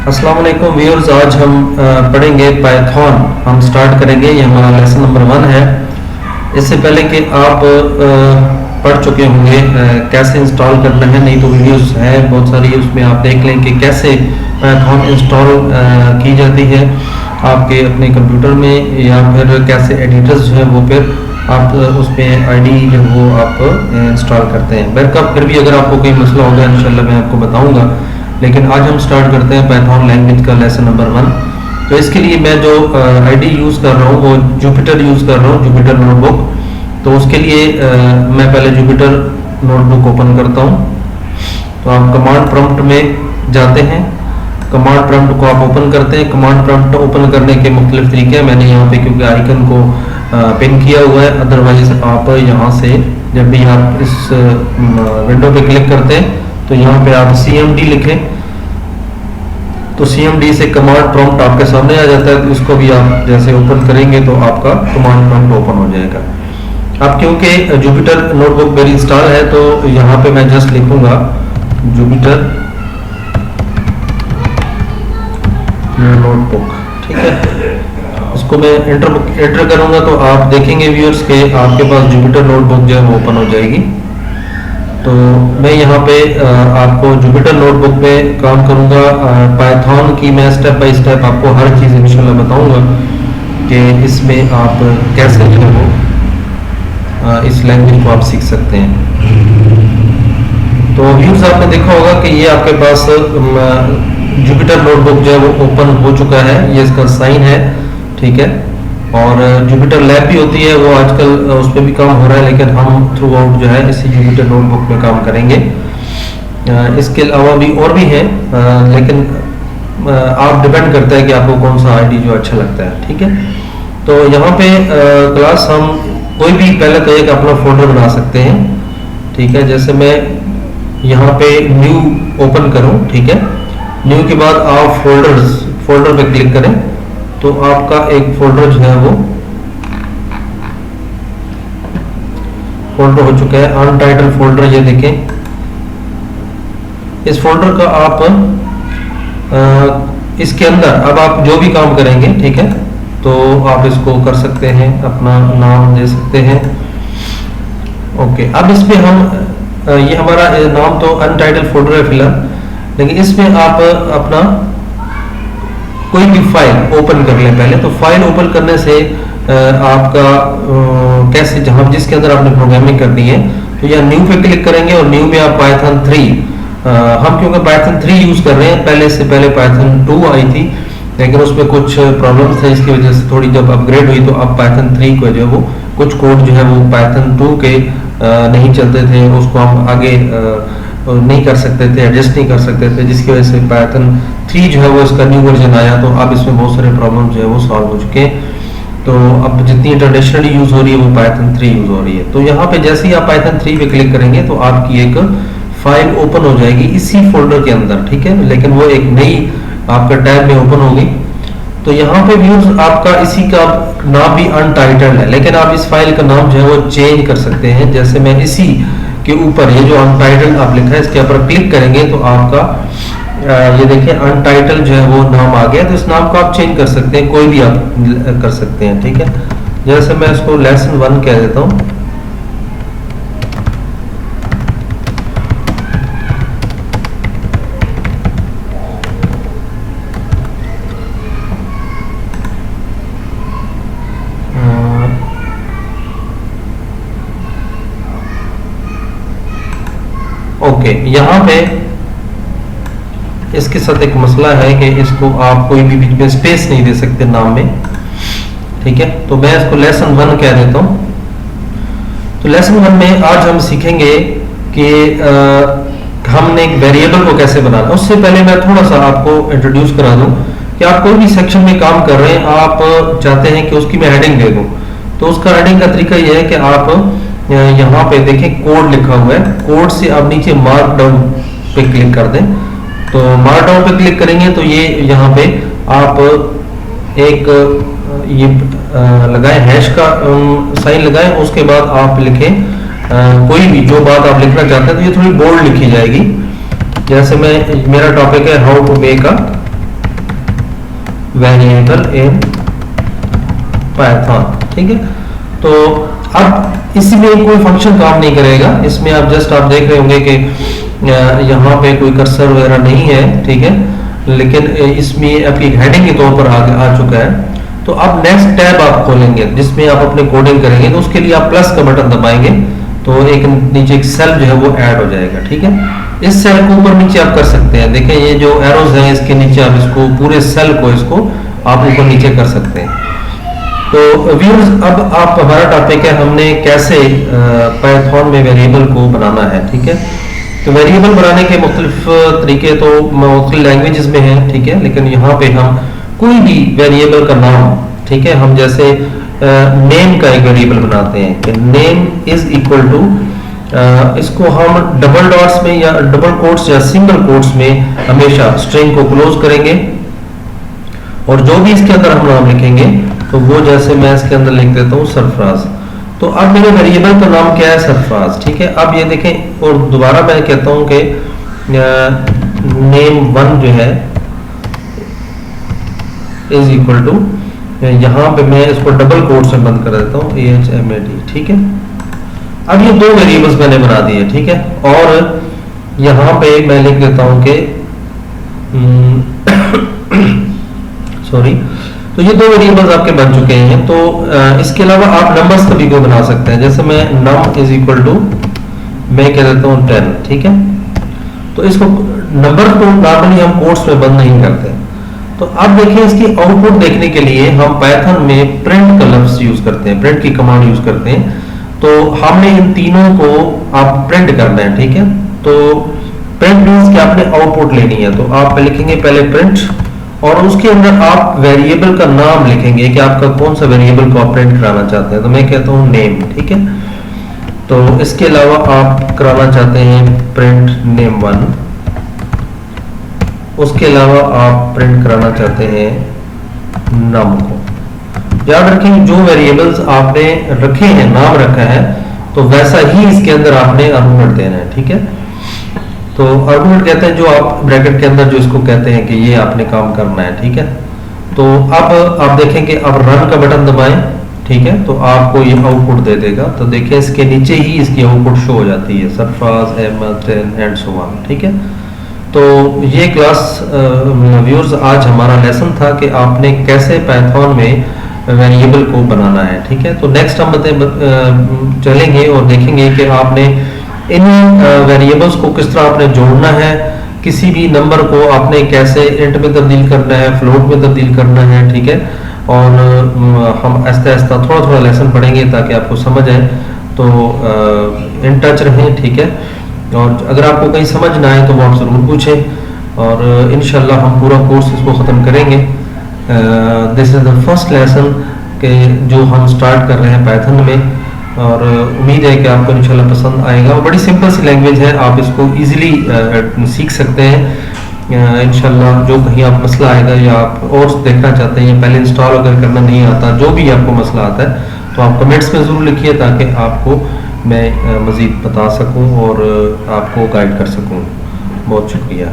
अस्सलाम वालेकुम व्यूअर्स। आज हम पढ़ेंगे पाइथन। हम स्टार्ट करेंगे, ये हमारा लेसन नंबर 1 है। इससे पहले कि आप पढ़ चुके होंगे कैसे इंस्टॉल करना है, नहीं तो वीडियोस हैं बहुत सारी, उसमें आप देख लें कि कैसे पाइथन इंस्टॉल की जाती है आपके अपने कंप्यूटर में, या फिर कैसे एडिटर्स जो है वो फिर आप उसमें आईडी जो वो आप इंस्टॉल करते हैं। बैकअप फिर भी अगर आपको कोई मसला होगा इंशाल्लाह मैं आपको बताऊंगा, लेकिन आज हम स्टार्ट करते हैं पाइथन लैंग्वेज का लेसन नंबर 1। तो इसके लिए मैं जो आईडी यूज़ कर रहा हूँ वो जुपिटर यूज़ कर रहा हूँ, जुपिटर नोटबुक। तो उसके लिए मैं पहले जुपिटर नोटबुक ओपन करता हूँ। तो आप कमांड प्रॉम्प्ट में जाते हैं, कमांड प्रॉम्प्ट को आप ओपन करते हैं। कमांड प्रॉम्प्ट ओपन करने के मुख्तलिफ तरीके हैं, मैंने यहाँ पे क्योंकि आइकन को पिन किया हुआ है, अदरवाइज आप यहाँ से जब भी आप इस विंडो पे क्लिक करते हैं तो यहाँ पे आप CMD लिखें, तो CMD से कमांड प्रॉम्प्ट आपके सामने आ जाता है। तो इसको भी आप जैसे ओपन करेंगे तो आपका कमांड प्रॉम्प्ट ओपन हो जाएगा। अब क्योंकि जुपिटर नोटबुक मेरी इंस्टॉल है तो यहाँ पे मैं जस्ट लिखूंगा जुपिटर नोटबुक, ठीक है। इसको मैं एंटर करूंगा तो आप देखेंगे व्यूअर्स के आपके पास जुपिटर नोटबुक जो है वो ओपन हो जाएगी। तो मैं यहाँ पे आपको जुपिटर नोटबुक में काम करूँगा। पाइथन की मैं स्टेप बाय स्टेप आपको हर चीज़ इंशाल्लाह बताऊँगा कि इसमें आप कैसे जो हो इस लैंग्वेज को आप सीख सकते हैं। तो व्यूज़ आपने देखा होगा कि ये आपके पास जुपिटर नोटबुक जो है वो ओपन हो चुका है, ये इसका साइन है, ठीक है। और जुपिटर लैब भी होती है, वो आजकल उस पर भी काम हो रहा है, लेकिन हम थ्रू आउट जो है इसी जुपिटर नोटबुक में काम करेंगे। इसके अलावा भी और भी हैं, लेकिन आप डिपेंड करता है कि आपको कौन सा आईडी जो अच्छा लगता है, ठीक है। तो यहाँ पे क्लास हम कोई भी पहले तो एक अपना फोल्डर बना सकते हैं, ठीक है। जैसे मैं यहाँ पे न्यू ओपन करूँ, ठीक है। न्यू के बाद आप फोल्डर पे क्लिक करें तो आपका एक फोल्डर जो है वो फोल्डर हो चुका है, अनटाइटल फोल्डर। ये देखें, इस फोल्डर का आप इसके अंदर अब आप जो भी काम करेंगे, ठीक है, तो आप इसको कर सकते हैं, अपना नाम दे सकते हैं। ओके, अब इसमें हम ये हमारा नाम तो अनटाइटल फोल्डर है फिलहाल, लेकिन इसमें आप अपना कोई भी फाइल ओपन कर लें पहले। तो फाइल ओपन करने से आपका कैसे जहां जिसके अंदर आपने प्रोग्रामिंग करनी है, तो या न्यू पे क्लिक करेंगे और न्यू में आप पाइथन 3, हम क्योंकि पाइथन 3 यूज कर रहे हैं, पहले से पहले पाइथन 2 आई थी, लेकिन उसमें कुछ प्रॉब्लम्स थे, इसकी वजह से थोड़ी जब अपग्रेड हुई तो अब पाइथन 3 को जो है वो कुछ कोड जो है वो पाइथन 2 के नहीं चलते थे, उसको हम आगे नहीं कर सकते थे, एडजस्ट नहीं कर सकते थे, जिसकी वजह से पाइथन 3 जो है वो इसका न्यू वर्जन आया। तो अब इसमें बहुत सारे प्रॉब्लम जो है वो सॉल्व हो चुके हैं। तो अब जितनी ट्रेडिशनली यूज हो रही है वो पाइथन 3 यूज हो रही है। तो यहाँ पे जैसे ही आप पाइथन 3 पे क्लिक करेंगे तो आपकी एक फाइल ओपन हो जाएगी इसी फोल्डर के अंदर, ठीक है, लेकिन वो एक नई आपका टैब में ओपन होगी। तो यहाँ पे व्यूज आपका इसी का नाम भी अनटाइटल्ड है, लेकिन आप इस फाइल का नाम जो है वो चेंज कर सकते हैं। जैसे मैं इसी के ऊपर ये जो अनटाइटल्ड आप लिखा है इसके ऊपर क्लिक करेंगे तो आपका ये देखिए अनटाइटल्ड जो है वो नाम आ गया। तो इस नाम को आप चेंज कर सकते हैं, कोई भी आप कर सकते हैं, ठीक है। जैसे मैं इसको लेसन 1 कह देता हूँ। ओके, यहाँ पे इसके साथ एक मसला है कि इसको आप कोई भी बीच में स्पेस नहीं दे सकते नाम में, ठीक है। तो मैं इसको लेसन 1 कह देता हूँ। तो लेसन 1 में आज हम सीखेंगे कि हमने एक वेरिएबल को कैसे बनाना। उससे पहले मैं थोड़ा सा आपको इंट्रोड्यूस करा दूं कि आप कोई भी सेक्शन में काम कर रहे हैं, आप चाहते हैं कि उसकी मैं हेडिंग दे दूं। तो उसका हेडिंग का तरीका यह है कि आप यहाँ पे देखें कोड लिखा हुआ है, कोड से आप नीचे मार्क डाउन पे क्लिक कर दें। तो मार्क डाउन पे क्लिक करेंगे तो ये यहाँ पे आप एक ये लगाएं, हैश का साइन लगाएं, उसके बाद आप लिखें कोई भी जो बात आप लिखना चाहते हैं, तो ये थोड़ी बोल्ड लिखी जाएगी। जैसे मैं मेरा टॉपिक है how to make a variable in Python, ठीक है। तो अब इसमें कोई फंक्शन काम नहीं करेगा, इसमें आप जस्ट आप देख रहे होंगे कि यहाँ पे कोई कर्सर वगैरह नहीं है, ठीक है, लेकिन इसमें आपकी हेडिंग के तौर पर आ चुका है। तो अब नेक्स्ट टैब आप खोलेंगे जिसमें आप अपने कोडिंग करेंगे, तो उसके लिए आप प्लस का बटन दबाएंगे तो एक नीचे एक सेल जो है वो ऐड हो जाएगा, ठीक है। इस सेल को ऊपर नीचे आप कर सकते हैं, देखें ये जो एरोज हैं इसके नीचे आप इसको पूरे सेल को इसको आप ऊपर नीचे कर सकते हैं। तो व्यूअर्स अब आप हमारा टॉपिक है हमने कैसे पाइथन में वेरिएबल को बनाना है, ठीक है। तो वेरिएबल बनाने के मुख्तलिफ तरीके तो मुख्तलिफ लैंग्वेजेस में हैं, ठीक है, लेकिन यहाँ पे हम कोई भी वेरिएबल का नाम, ठीक है, हम जैसे नेम का एक वेरिएबल बनाते हैं कि नेम इज इक्वल टू, इसको हम डबल डॉट्स में या डबल कोट्स या सिंगल कोट्स में हमेशा स्ट्रिंग को क्लोज करेंगे और जो भी इसके अंदर हम नाम लिखेंगे तो वो जैसे मैं इसके अंदर लिख देता हूँ सरफराज। तो अब मेरे वेरिएबल का नाम क्या है, सरफराज, ठीक है। अब ये देखें और दोबारा मैं कहता हूँ कि नेम 1 जो है इज इक्वल टू, यहाँ पे मैं इसको डबल कोट से बंद कर देता हूँ AHMAD, ठीक है। अब ये दो वेरिएबल्स मैंने बना दिए, ठीक है, और यहाँ पे मैं लिख देता हूँ कि सॉरी, तो ये दो वेरिएबल्स आपके बन चुके हैं। तो इसके अलावा आप नंबर्स कभी को बना सकते हैं, जैसे मैं num इज इक्वल टू मैं कह देता हूँ 10, ठीक है। तो इसको नंबर को नॉर्मली हम कोट्स में बंद नहीं करते। तो अब देखिए इसकी आउटपुट देखने के लिए हम पाइथन में प्रिंट का लफ्ज यूज करते हैं, प्रिंट की कमांड यूज करते हैं। तो हमने इन तीनों को आप प्रिंट करना है, ठीक है। तो प्रिंट मींस कि आपने आउटपुट लेनी है, तो आप लिखेंगे पहले प्रिंट और उसके अंदर आप वेरिएबल का नाम लिखेंगे कि आपका कौन सा वेरिएबल को आप प्रिंट कराना चाहते हैं। तो मैं कहता हूँ नेम, ठीक है। तो इसके अलावा आप कराना चाहते हैं प्रिंट नेम 1, उसके अलावा आप प्रिंट कराना चाहते हैं नम को। याद रखें जो वेरिएबल्स आपने रखे हैं, नाम रखा है, तो वैसा ही इसके अंदर आपने आर्गुमेंट देना है, ठीक है। तो आर्गुमेंट कहते हैं जो आप ब्रैकेट के अंदर जो इसको कहते हैं कि ये आपने काम करना है, ठीक है। तो अब आप देखेंगे अब रन का बटन दबाएं, ठीक है, तो आपको ये आउटपुट दे देगा। तो देखिए इसके नीचे ही इसकी आउटपुट शो हो जाती है, Sarfaraz Ahmed and so on, ठीक है। तो ये क्लास व्यूअर्स आज हमारा लेसन था कि आपने कैसे पाइथन में वेरिएबल को बनाना है, ठीक है। तो नेक्स्ट हम चलेंगे और देखेंगे कि आपने इन वेरिएबल्स को किस तरह आपने जोड़ना है, किसी भी नंबर को आपने कैसे इंट में तब्दील करना है, फ्लोट में तब्दील करना है, ठीक है। और हम आहिस्ता आहिस्ता थोड़ा थोड़ा लेसन पढ़ेंगे ताकि आपको समझ आए। तो इन टच रहें, ठीक है। और अगर आपको कहीं समझ ना आए तो वो आप ज़रूर पूछें और इंशाल्लाह हम पूरा कोर्स इसको ख़त्म करेंगे। This is the first lesson के जो हम स्टार्ट कर रहे हैं पाइथन में, और उम्मीद है कि आपको इंशाल्लाह पसंद आएगा। बड़ी सिंपल सी लैंग्वेज है, आप इसको इजीली सीख सकते हैं। इंशाल्लाह जो कहीं आप मसला आएगा या आप और देखना चाहते हैं या पहले इंस्टॉल अगर करना नहीं आता, जो भी आपको मसला आता है तो आप कमेंट्स में ज़रूर लिखिए ताकि आपको मैं मज़ीद बता सकूं और आपको गाइड कर सकूं। बहुत शुक्रिया।